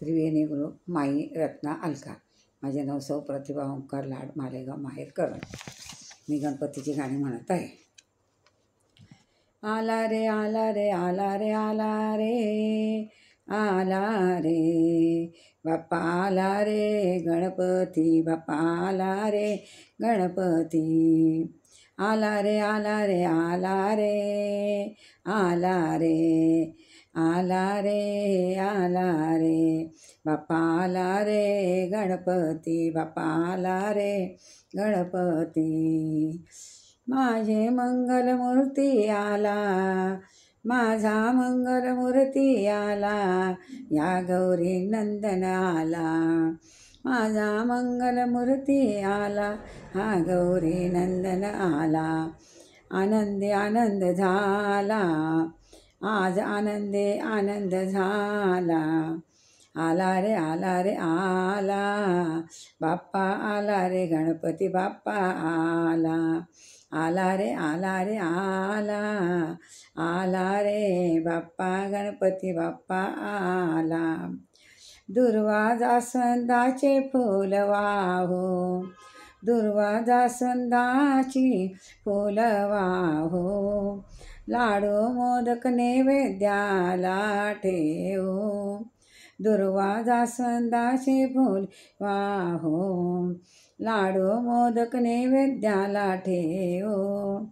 त्रिवेणी group माई रत्ना अलका. माझे नाव सौ प्रतिभा ओंकार लाड मालेगाव माहेर करण. मी गणपतीची गाणी म्हणत आहे. आला रे आला रे आला रे आला रे आला रे बाप्पा आला रे गणपती बाप्पा आला रे गणपती. आला रे आला रे आला रे आला रे आला रे आला रे बाप्पा आला रे गणपती बाप्पा आला रे गणपती. माझे मंगलमूर्ती आला माझा मंगलमूर्ती आला या गौरी नंदन आला. माझा मंगलमूर्ती आला हा गौरी नंदन आला. आनंदी आनंद झाला आज आनंदी आनंद झाला. आला रे आला रे आला बाप्पा आला रे गणपती बाप्पा आला. आला रे आला रे आला आला रे बाप्पा गणपती बाप्पा आला. दुर्वा जास्वंदाचे फूल वाहो दुर्वा जास्वंदाची फूल वाहो. लाडू मोदक नैवेद्याला ठेवू दुर्वा जास्वंदाचे फूल वाहो. लाडू मोदक नैवेद्याला ठेवू.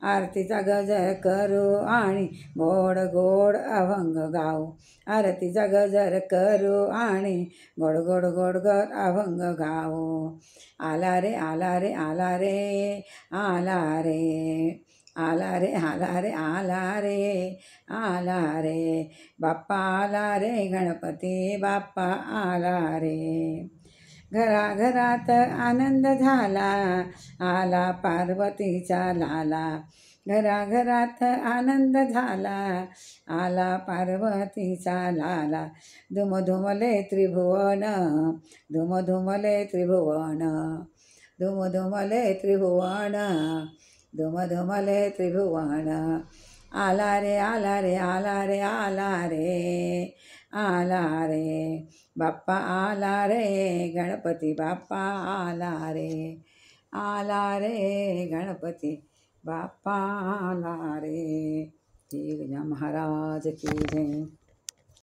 आरतीचा गजर करू आणि गोड गोड अभंग गाऊ. आरतीचा गजर करू आणि गोड गोड गोड गोड अभंग गाऊ. आला रे आला रे आला रे आला रे आला रे आला रे आला रे आला रे बाप्पा आला रे गणपती बाप्पा आला रे. घराघरात आनंद झाला आला पार्वतीचा लाला. घराघरात आनंद झाला आला पार्वतीचा लाला. धुमधुमले त्रिभुवन धुमधुमले त्रिभुवन धुमधुमले त्रिभुवन धुमधुमले त्रिभुवन. आला रे आला रे आला रे आला रे आला रे बाप्पा आला रे गणपती बाप्पा आला रे गणपती बाप्पा आला रे. श्री गजानन महाराज की जय.